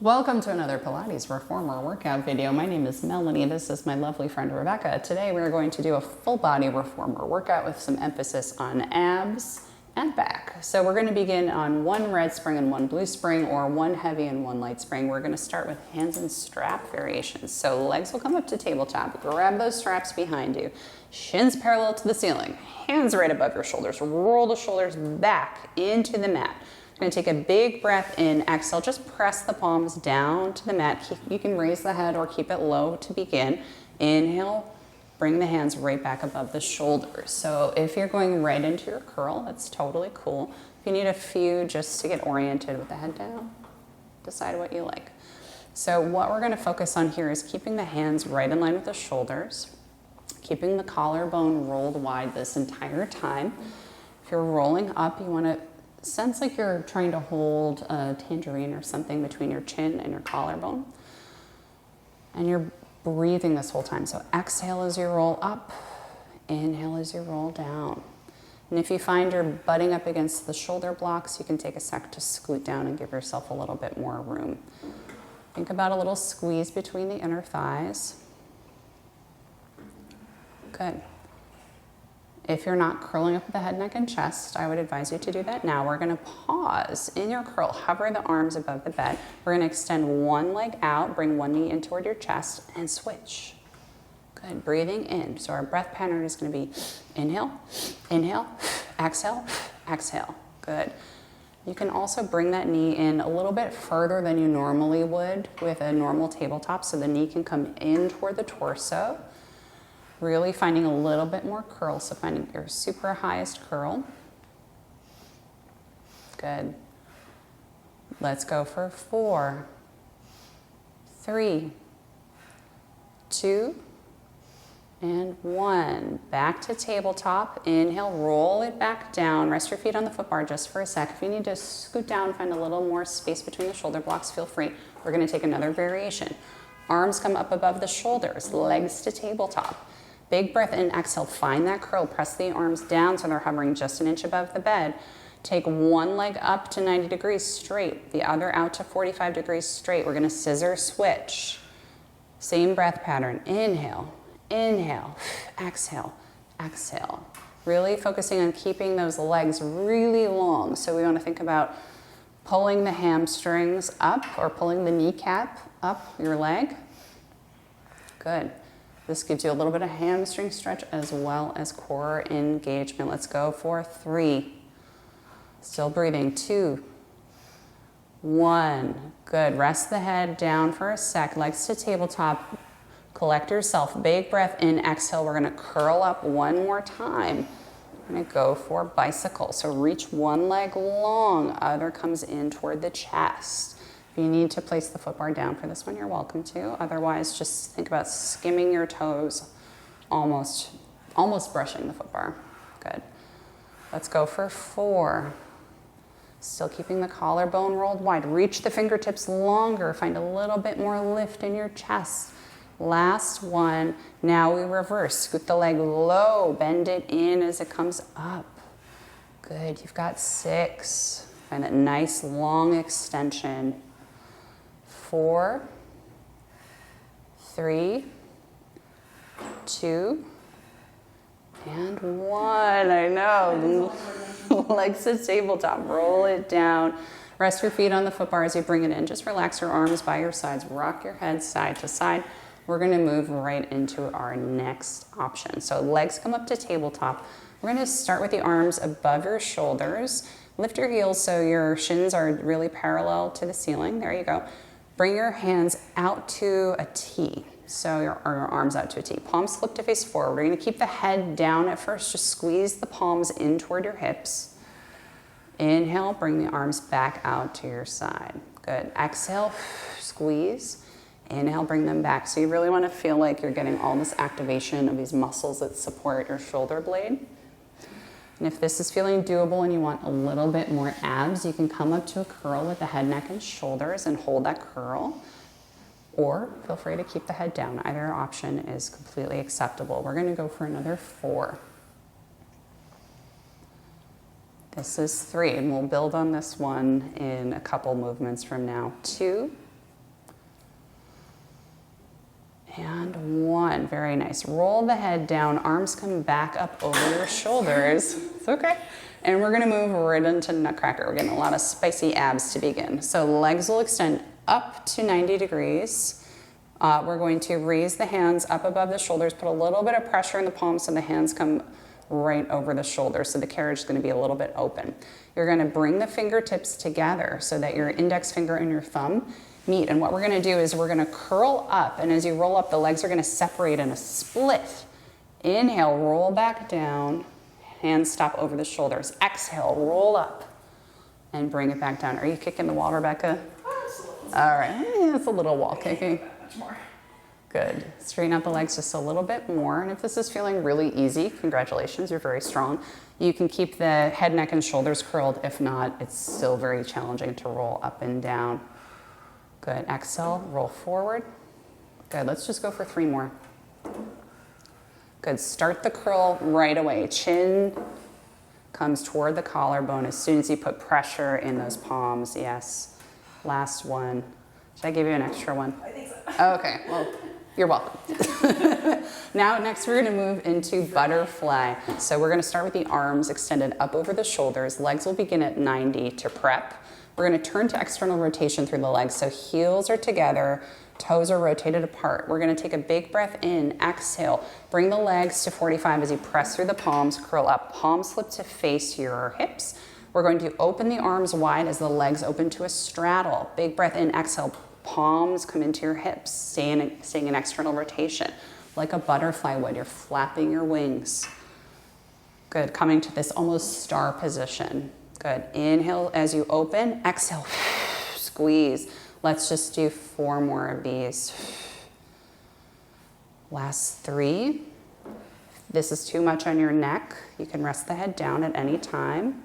Welcome to another Pilates Reformer workout video. My name is Melanie. This is my lovely friend Rebecca. Today we're going to do a full body reformer workout with some emphasis on abs and back. So we're going to begin on one red spring and one blue spring, or one heavy and one light spring. We're going to start with hands and strap variations. So legs will come up to tabletop. Grab those straps behind you. Shins parallel to the ceiling. Hands right above your shoulders. Roll the shoulders back into the mat. Going to take a big breath in, exhale, just press the palms down to the mat. You can raise the head or keep it low to begin. Inhale, bring the hands right back above the shoulders. So if you're going right into your curl, that's totally cool. If you need a few just to get oriented with the head down, decide what you like. So what we're going to focus on here is keeping the hands right in line with the shoulders, keeping the collarbone rolled wide this entire time. If you're rolling up, you want to sense like you're trying to hold a tangerine or something between your chin and your collarbone. And you're breathing this whole time. So exhale as you roll up, inhale as you roll down. And if you find you're butting up against the shoulder blocks, you can take a sec to scoot down and give yourself a little bit more room. Think about a little squeeze between the inner thighs. Good. If you're not curling up the head, neck, and chest, I would advise you to do that now. We're going to pause in your curl. Hover the arms above the bed. We're going to extend one leg out, bring one knee in toward your chest, and switch. Good. Breathing in. So our breath pattern is going to be inhale, inhale, exhale, exhale. Good. You can also bring that knee in a little bit further than you normally would with a normal tabletop, so the knee can come in toward the torso. Really finding a little bit more curl, so finding your super highest curl. Good. Let's go for 4, 3, 2, and 1. Back to tabletop. Inhale, roll it back down. Rest your feet on the foot bar just for a sec. If you need to scoot down, find a little more space between the shoulder blocks, feel free. We're going to take another variation. Arms come up above the shoulders, legs to tabletop. Big breath in, exhale, find that curl. Press the arms down so they're hovering just an inch above the bed. Take one leg up to 90 degrees straight, the other out to 45 degrees straight. We're gonna scissor switch. Same breath pattern. Inhale, inhale, exhale, exhale. Really focusing on keeping those legs really long. So we wanna think about pulling the hamstrings up or pulling the kneecap up your leg. Good. This gives you a little bit of hamstring stretch as well as core engagement. Let's go for 3. Still breathing. 2, 1. Good. Rest the head down for a sec. Legs to tabletop. Collect yourself. Big breath in. Exhale. We're going to curl up one more time. We're going to go for bicycle. So reach one leg long. Other comes in toward the chest. If you need to place the foot bar down for this one, you're welcome to. Otherwise, just think about skimming your toes, almost brushing the foot bar. Good. Let's go for 4. Still keeping the collarbone rolled wide. Reach the fingertips longer. Find a little bit more lift in your chest. Last one. Now we reverse. Scoot the leg low. Bend it in as it comes up. Good. You've got 6. Find that nice long extension. 4, 3, 2, and 1. I know. Legs to tabletop. Roll it down. Rest your feet on the foot bar as you bring it in. Just relax your arms by your sides. Rock your head side to side. We're going to move right into our next option. So legs come up to tabletop. We're going to start with the arms above your shoulders. Lift your heels so your shins are really parallel to the ceiling. There you go. Bring your hands out to a T. So your arms out to a T. Palms flip to face forward. We're going to keep the head down at first. Just squeeze the palms in toward your hips. Inhale, bring the arms back out to your side. Good. Exhale, squeeze. Inhale, bring them back. So you really want to feel like you're getting all this activation of these muscles that support your shoulder blade. And if this is feeling doable and you want a little bit more abs, you can come up to a curl with the head, neck, and shoulders and hold that curl. Or feel free to keep the head down. Either option is completely acceptable. We're going to go for another 4. This is 3, and we'll build on this one in a couple movements from now. 2, And one. Very nice. Roll the head down. Arms come back up over your shoulders. It's okay. And we're going to move right into Nutcracker. We're getting a lot of spicy abs to begin. So legs will extend up to 90 degrees. We're going to raise the hands up above the shoulders, put a little bit of pressure in the palms so the hands come right over the shoulders. So the carriage is going to be a little bit open. You're going to bring the fingertips together so that your index finger and your thumb meet. And what we're going to do is we're going to curl up. And as you roll up, the legs are going to separate in a split. Inhale, roll back down. Hands stop over the shoulders. Exhale, roll up and bring it back down. Are you kicking the wall, Rebecca? All right, it's a little wall kicking. Much more. Good. Straighten out the legs just a little bit more. And if this is feeling really easy, congratulations, you're very strong. You can keep the head, neck, and shoulders curled. If not, it's still very challenging to roll up and down. Good. Exhale, roll forward. Good. Let's just go for 3 more. Good. Start the curl right away. Chin comes toward the collarbone as soon as you put pressure in those palms. Yes. Last one. Should I give you an extra one? I think so. Okay. Well, you're welcome. Now, next we're going to move into butterfly. So we're going to start with the arms extended up over the shoulders. Legs will begin at 90 to prep. We're going to turn to external rotation through the legs. So heels are together. Toes are rotated apart. We're going to take a big breath in, exhale. Bring the legs to 45 as you press through the palms, curl up. Palms flip to face your hips. We're going to open the arms wide as the legs open to a straddle. Big breath in, exhale. Palms come into your hips, staying in external rotation. Like a butterfly would, you're flapping your wings. Good, coming to this almost star position. Good, inhale as you open, exhale, squeeze. Let's just do 4 more of these. Last 3. If this is too much on your neck, you can rest the head down at any time.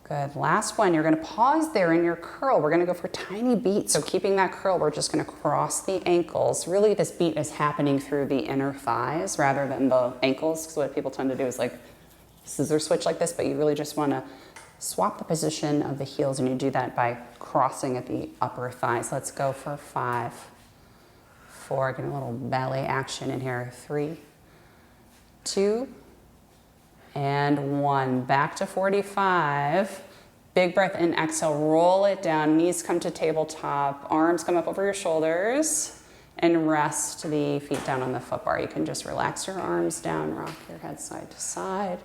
Good. Last one. You're going to pause there in your curl. We're going to go for tiny beats. So keeping that curl, we're just going to cross the ankles. Really, this beat is happening through the inner thighs rather than the ankles, because what people tend to do is like scissor switch like this, but you really just want to swap the position of the heels, and you do that by crossing at the upper thighs. Let's go for 5, 4, get a little ballet action in here. 3, 2, and 1. Back to 45. Big breath in, exhale, roll it down. Knees come to tabletop, arms come up over your shoulders, and rest the feet down on the foot bar. You can just relax your arms down, rock your head side to side,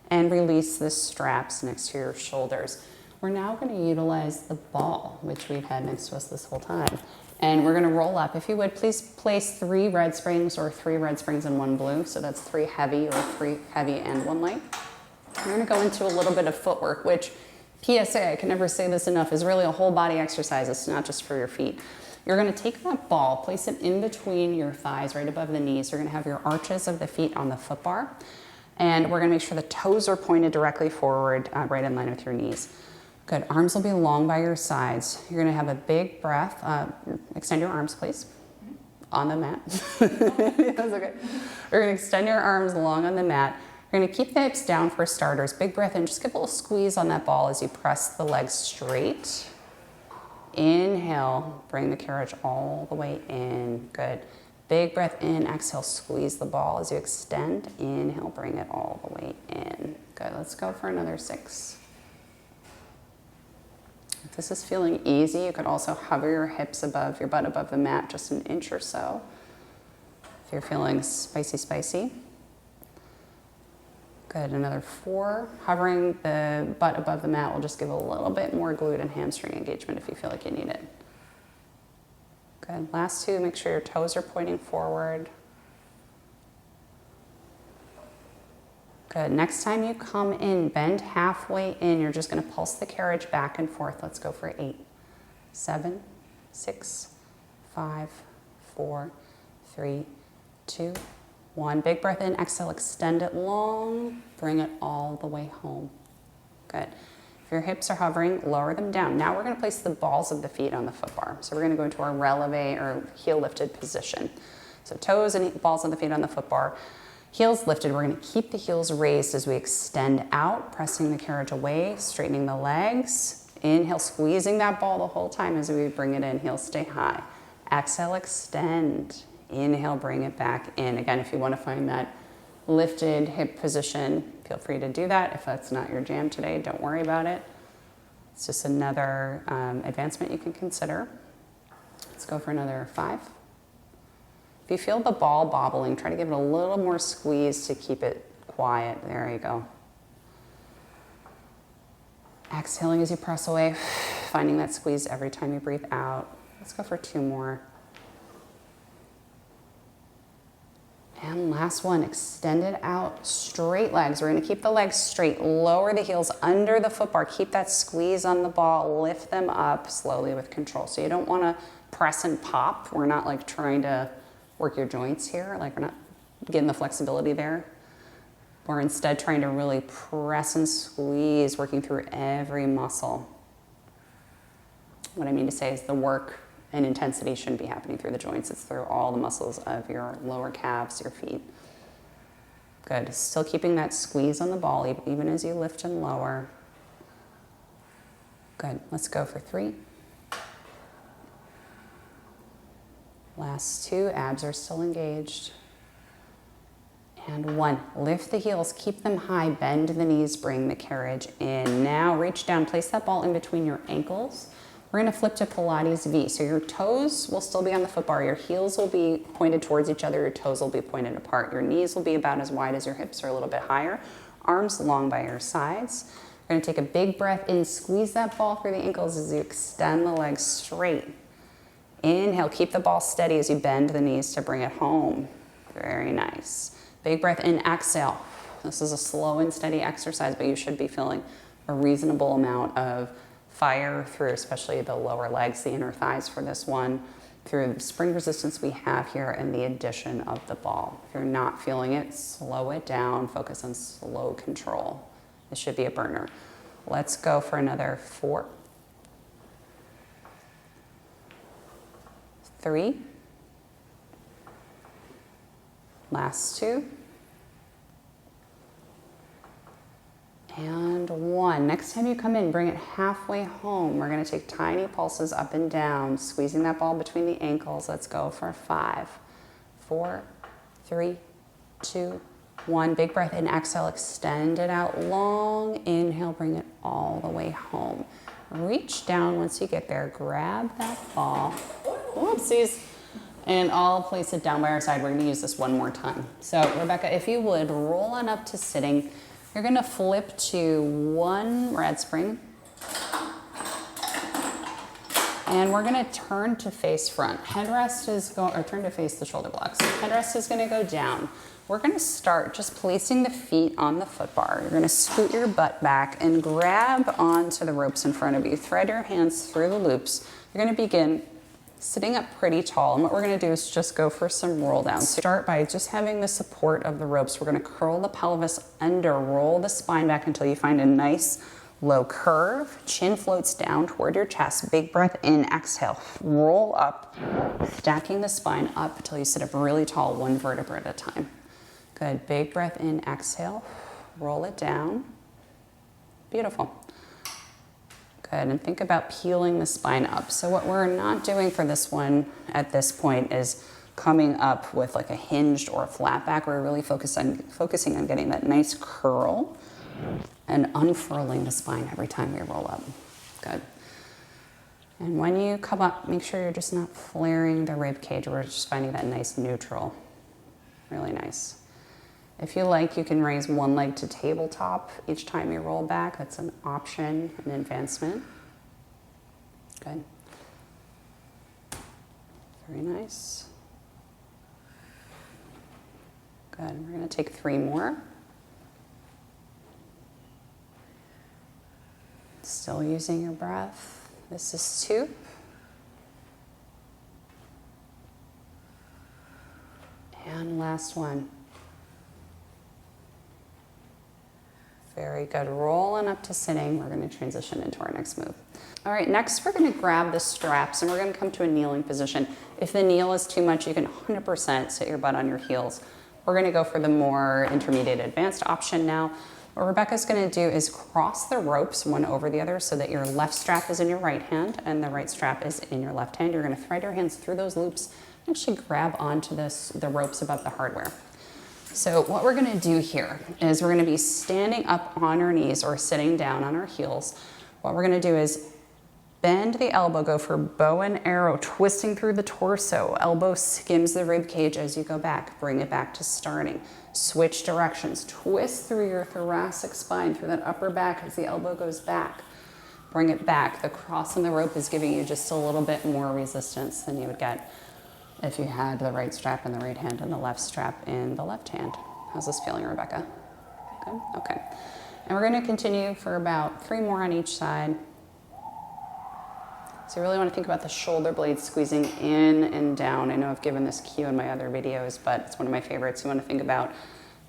and release the straps next to your shoulders. We're now going to utilize the ball, which we've had next to us this whole time. And we're going to roll up. If you would, please place 3 red springs or 3 red springs and 1 blue. So that's 3 heavy or 3 heavy and 1 light. We're going to go into a little bit of footwork, which, PSA, I can never say this enough, is really a whole body exercise. It's not just for your feet. You're going to take that ball, place it in between your thighs, right above the knees. You're going to have your arches of the feet on the foot bar. And we're going to make sure the toes are pointed directly forward, right in line with your knees. Good. Arms will be long by your sides. You're going to have a big breath. Extend your arms, please, on the mat. That's okay. You're going to extend your arms long on the mat. You're going to keep the hips down for starters. Big breath in. Just give a little squeeze on that ball as you press the legs straight. Inhale. Bring the carriage all the way in. Good. Big breath in, exhale, squeeze the ball as you extend. Inhale, bring it all the way in. Good, let's go for another 6. If this is feeling easy, you could also hover your hips above, your butt above the mat, just an inch or so. If you're feeling spicy. Good, another 4. Hovering the butt above the mat will just give a little bit more glute and hamstring engagement if you feel like you need it. Good. Last 2, make sure your toes are pointing forward. Good. Next time you come in, bend halfway in. You're just going to pulse the carriage back and forth. Let's go for 8, 7, 6, 5, 4, 3, 2, 1. Big breath in, exhale, extend it long. Bring it all the way home. Good. If your hips are hovering, lower them down. Now we're going to place the balls of the feet on the foot bar. So we're going to go into our releve or heel lifted position. So toes and balls of the feet on the foot bar. Heels lifted. We're going to keep the heels raised as we extend out, pressing the carriage away, straightening the legs. Inhale, squeezing that ball the whole time as we bring it in. Heels stay high. Exhale, extend. Inhale, bring it back in. Again, if you want to find that lifted hip position, feel free to do that. If that's not your jam today, don't worry about it. It's just another advancement you can consider. Let's go for another 5. If you feel the ball bobbling, try to give it a little more squeeze to keep it quiet. There you go. Exhaling as you press away, finding that squeeze every time you breathe out. Let's go for 2 more. And last one, extend it out, straight legs. We're gonna keep the legs straight, lower the heels under the foot bar, keep that squeeze on the ball, lift them up slowly with control. So you don't wanna press and pop. We're not like trying to work your joints here, like we're not getting the flexibility there. We're instead trying to really press and squeeze, working through every muscle. What I mean to say is the work and intensity shouldn't be happening through the joints. It's through all the muscles of your lower calves, your feet. Good. Still keeping that squeeze on the ball even as you lift and lower. Good. Let's go for 3. Last 2. Abs are still engaged. And 1. Lift the heels, keep them high, bend the knees, bring the carriage in. Now reach down, place that ball in between your ankles. We're gonna flip to Pilates V. So your toes will still be on the foot bar, your heels will be pointed towards each other, your toes will be pointed apart. Your knees will be about as wide as your hips or a little bit higher. Arms long by your sides. We're gonna take a big breath in, squeeze that ball through the ankles as you extend the legs straight. Inhale, keep the ball steady as you bend the knees to bring it home. Very nice. Big breath in, exhale. This is a slow and steady exercise, but you should be feeling a reasonable amount of fire through, especially the lower legs, the inner thighs for this one, through the spring resistance we have here and the addition of the ball. If you're not feeling it, slow it down, focus on slow control. This should be a burner. Let's go for another 4. 3. Last 2. And 1. Next time you come in, bring it halfway home. We're gonna take tiny pulses up and down, squeezing that ball between the ankles. Let's go for 5, 4, 3, 2, 1. Big breath in, exhale, extend it out long. Inhale, bring it all the way home. Reach down once you get there, grab that ball. Whoopsies. And I'll place it down by our side. We're gonna use this one more time. So Rebecca, if you would, roll on up to sitting. You're gonna flip to 1 rad spring. And we're gonna turn to face front. Headrest is going, or turn to face the shoulder blocks. Headrest is gonna go down. We're gonna start just placing the feet on the foot bar. You're gonna scoot your butt back and grab onto the ropes in front of you. Thread your hands through the loops. You're gonna begin sitting up pretty tall, and what we're gonna do is just go for some roll downs. So start by just having the support of the ropes. We're gonna curl the pelvis under, roll the spine back until you find a nice low curve. Chin floats down toward your chest. Big breath in, exhale. Roll up, stacking the spine up until you sit up really tall, 1 vertebra at a time. Good, big breath in, exhale. Roll it down. Beautiful. Good, and think about peeling the spine up. So what we're not doing for this one at this point is coming up with like a hinged or a flat back. We're really focusing on getting that nice curl and unfurling the spine every time we roll up. Good. And when you come up, make sure you're just not flaring the rib cage. We're just finding that nice neutral. Really nice. If you like, you can raise 1 leg to tabletop each time you roll back. That's an option, an advancement. Good. Very nice. Good. We're going to take 3 more. Still using your breath. This is 2. And last one. Very good. Rolling up to sitting. We're going to transition into our next move. All right, next we're going to grab the straps and we're going to come to a kneeling position. If the kneel is too much, you can 100% sit your butt on your heels. We're going to go for the more intermediate advanced option now. What Rebecca's gonna do is cross the ropes one over the other so that your left strap is in your right hand and the right strap is in your left hand. You're gonna thread your hands through those loops and actually grab onto the ropes above the hardware. So what we're gonna do here is we're gonna be standing up on our knees or sitting down on our heels. What we're gonna do is bend the elbow, go for bow and arrow, twisting through the torso. Elbow skims the rib cage as you go back. Bring it back to starting. Switch directions. Twist through your thoracic spine, through that upper back as the elbow goes back. Bring it back. The cross on the rope is giving you just a little bit more resistance than you would get if you had the right strap in the right hand and the left strap in the left hand. How's this feeling, Rebecca? Good? Okay. And we're going to continue for about 3 more on each side. So you really want to think about the shoulder blades squeezing in and down. I know I've given this cue in my other videos, but it's one of my favorites. You want to think about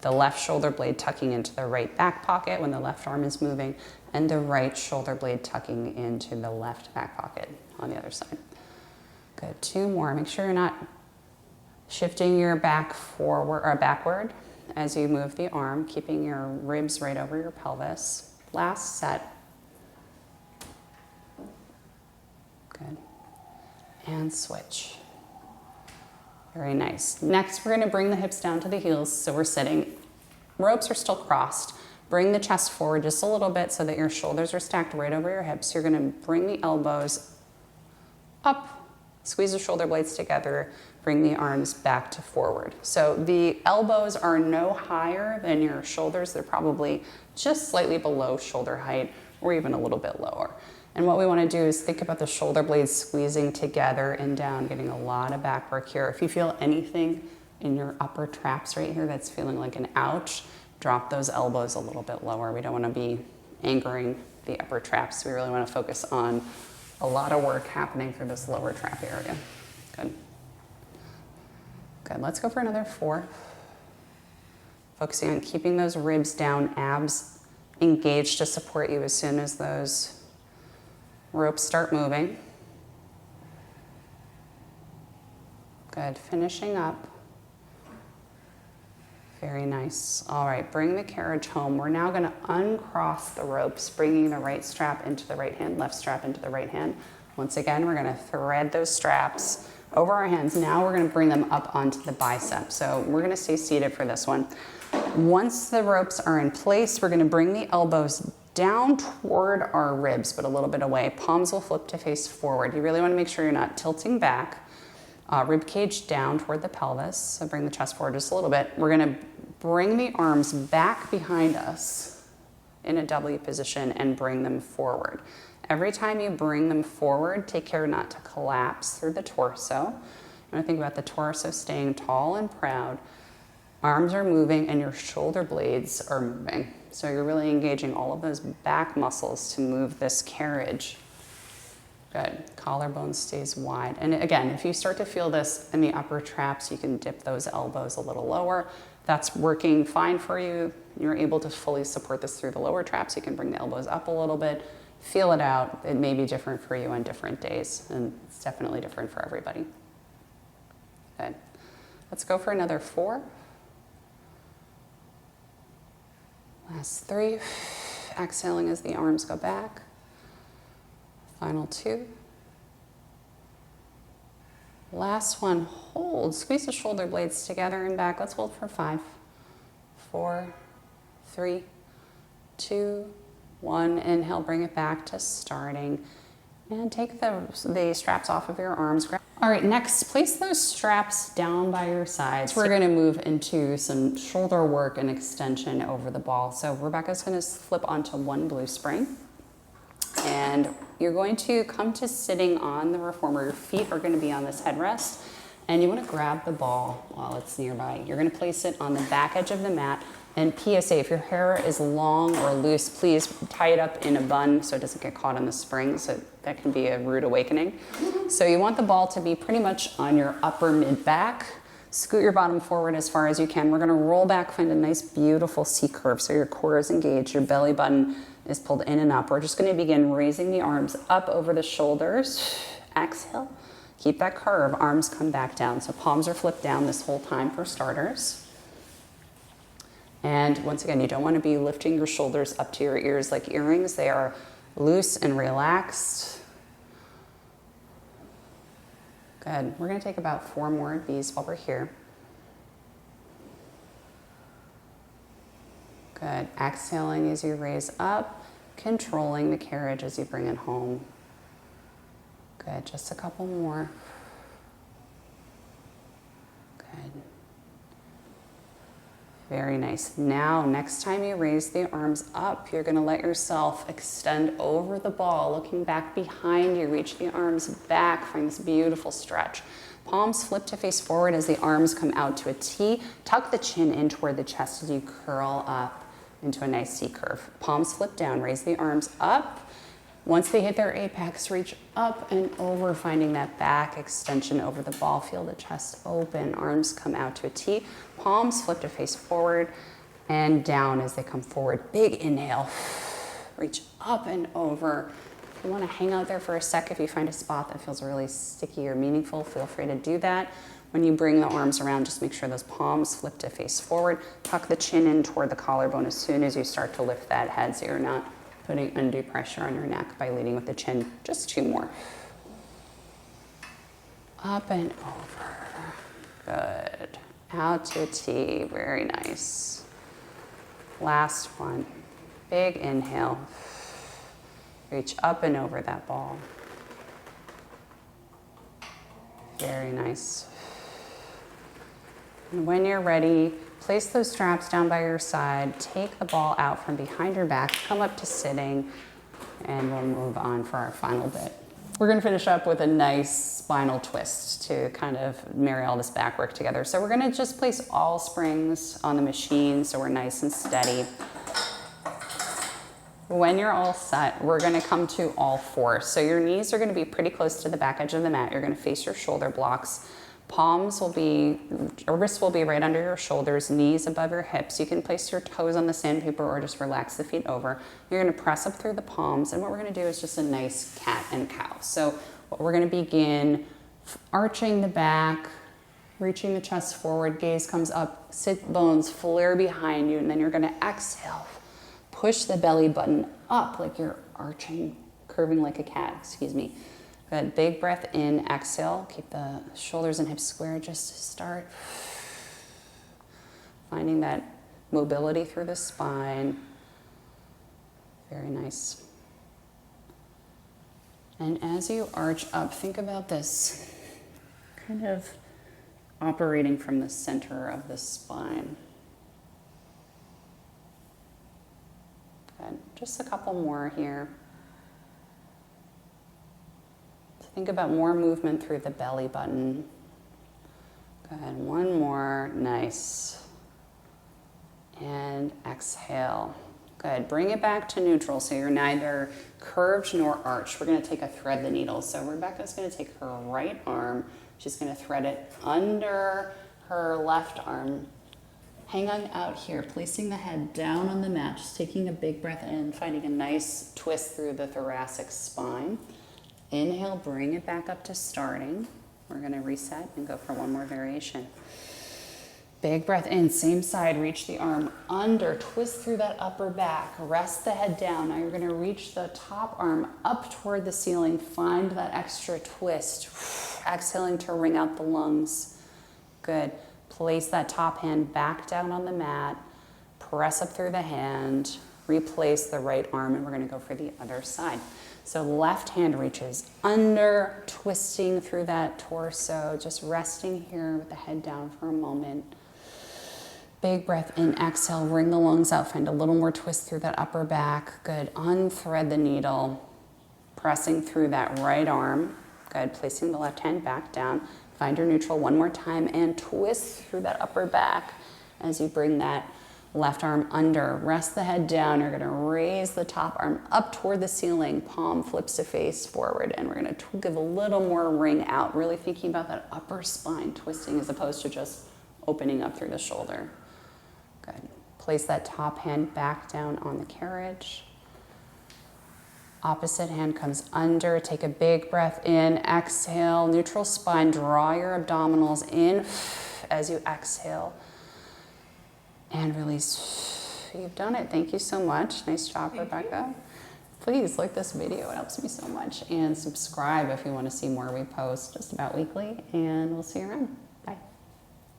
the left shoulder blade tucking into the right back pocket when the left arm is moving, and the right shoulder blade tucking into the left back pocket on the other side. Good, 2 more. Make sure you're not shifting your back forward or backward as you move the arm, keeping your ribs right over your pelvis. Last set. Good. And switch. Very nice. Next, we're going to bring the hips down to the heels. So we're sitting. Ropes are still crossed. Bring the chest forward just a little bit so that your shoulders are stacked right over your hips. You're going to bring the elbows up, squeeze the shoulder blades together, bring the arms back to forward. So the elbows are no higher than your shoulders. They're probably just slightly below shoulder height or even a little bit lower. And what we want to do is think about the shoulder blades squeezing together and down, getting a lot of back work here. If you feel anything in your upper traps right here that's feeling like an ouch, drop those elbows a little bit lower. We don't want to be angering the upper traps. We really want to focus on a lot of work happening through this lower trap area. Good. Good. Let's go for another 4. Focusing on keeping those ribs down, abs engaged to support you as soon as those ropes start moving. Good. Finishing up. Very nice. All right, bring the carriage home. We're now going to uncross the ropes, bringing the right strap into the right hand, left strap into the right hand. Once again, we're going to thread those straps over our hands. Now we're going to bring them up onto the bicep. So we're going to stay seated for this one. Once the ropes are in place, we're going to bring the elbows down toward our ribs, but a little bit away. Palms will flip to face forward. You really want to make sure you're not tilting back. Rib cage down toward the pelvis. So bring the chest forward just a little bit. We're going to bring the arms back behind us in a W position and bring them forward. Every time you bring them forward, take care not to collapse through the torso. You want to think about the torso staying tall and proud. Arms are moving and your shoulder blades are moving. So you're really engaging all of those back muscles to move this carriage. Good. Collarbone stays wide. And again, if you start to feel this in the upper traps, you can dip those elbows a little lower. That's working fine for you. You're able to fully support this through the lower traps. You can bring the elbows up a little bit. Feel it out. It may be different for you on different days, and it's definitely different for everybody. Good. Let's go for another 4. Last 3. Exhaling as the arms go back. Final 2. Last one, hold. Squeeze the shoulder blades together and back. Let's hold for 5, 4, 3, 2, 1. Inhale, bring it back to starting. And take the straps off of your arms. All right, next, place those straps down by your sides. We're gonna move into some shoulder work and extension over the ball. So Rebecca's gonna flip onto one blue spring. And you're going to come to sitting on the Reformer. Your feet are going to be on this headrest, and you want to grab the ball while it's nearby. You're going to place it on the back edge of the mat. And PSA, if your hair is long or loose, please tie it up in a bun so it doesn't get caught on the springs. So that can be a rude awakening. So you want the ball to be pretty much on your upper mid-back. Scoot your bottom forward as far as you can. We're going to roll back, find a nice, beautiful C-curve. So your core is engaged, your belly button is pulled in and up. We're just going to begin raising the arms up over the shoulders. Exhale. Keep that curve. Arms come back down. So palms are flipped down this whole time for starters. And once again, you don't want to be lifting your shoulders up to your ears like earrings. They are loose and relaxed. Good. We're going to take about 4 more of these while we're here. Good. Exhaling as you raise up, controlling the carriage as you bring it home. Good. Just a couple more. Good. Very nice. Now, next time you raise the arms up, you're going to let yourself extend over the ball, looking back behind you. Reach the arms back. Find this beautiful stretch. Palms flip to face forward as the arms come out to a T. Tuck the chin in toward the chest as you curl up into a nice C curve. Palms flip down. Raise the arms up. Once they hit their apex, reach up and over, finding that back extension over the ball. Feel the chest open, arms come out to a T. Palms flip to face forward and down as they come forward. Big inhale, reach up and over. If you want to hang out there for a sec, if you find a spot that feels really sticky or meaningful, feel free to do that. When you bring the arms around, just make sure those palms flip to face forward. Tuck the chin in toward the collarbone as soon as you start to lift that head so you're not putting undue pressure on your neck by leading with the chin. Just 2 more. Up and over. Good. Out to a T. Very nice. Last one. Big inhale. Reach up and over that ball. Very nice. And when you're ready, place those straps down by your side, take the ball out from behind your back, come up to sitting, and we'll move on for our final bit. We're gonna finish up with a nice spinal twist to kind of marry all this back work together. So we're gonna just place all springs on the machine so we're nice and steady. When you're all set, we're gonna come to all 4. So your knees are gonna be pretty close to the back edge of the mat. You're gonna face your shoulder blocks. Palms will be, or wrists will be right under your shoulders, knees above your hips. You can place your toes on the sandpaper or just relax the feet over. You're gonna press up through the palms, and what we're gonna do is just a nice cat and cow. So we're gonna begin arching the back, reaching the chest forward, gaze comes up, sit bones flare behind you, and then you're gonna exhale. Push the belly button up like you're arching, curving like a cat, excuse me. Good, big breath in, exhale. Keep the shoulders and hips square just to start. Finding that mobility through the spine. Very nice. And as you arch up, think about this, kind of operating from the center of the spine. Good, just a couple more here. Think about more movement through the belly button. Good, one more, nice. And exhale. Good, bring it back to neutral so you're neither curved nor arched. We're gonna take a thread the needle. So Rebecca's gonna take her right arm, she's gonna thread it under her left arm, hanging out here, placing the head down on the mat, just taking a big breath in, finding a nice twist through the thoracic spine. Inhale, bring it back up to starting. We're gonna reset and go for one more variation. Big breath in, same side, reach the arm under, twist through that upper back, rest the head down. Now you're gonna reach the top arm up toward the ceiling, find that extra twist. Exhaling to wring out the lungs. Good, place that top hand back down on the mat, press up through the hand, replace the right arm, and we're gonna go for the other side. So left hand reaches under, twisting through that torso, just resting here with the head down for a moment. Big breath in, exhale, wring the lungs out, find a little more twist through that upper back. Good, unthread the needle, pressing through that right arm. Good, placing the left hand back down. Find your neutral one more time and twist through that upper back as you bring that left arm under. Rest the head down. You're gonna raise the top arm up toward the ceiling. Palm flips to face forward. And we're gonna give a little more ring out, really thinking about that upper spine twisting as opposed to just opening up through the shoulder. Good. Place that top hand back down on the carriage. Opposite hand comes under. Take a big breath in. Exhale, neutral spine. Draw your abdominals in as you exhale. And release. You've done it. Thank you so much. Nice job, Rebecca. Please like this video. It helps me so much. And subscribe if you want to see more. We post just about weekly. And we'll see you around.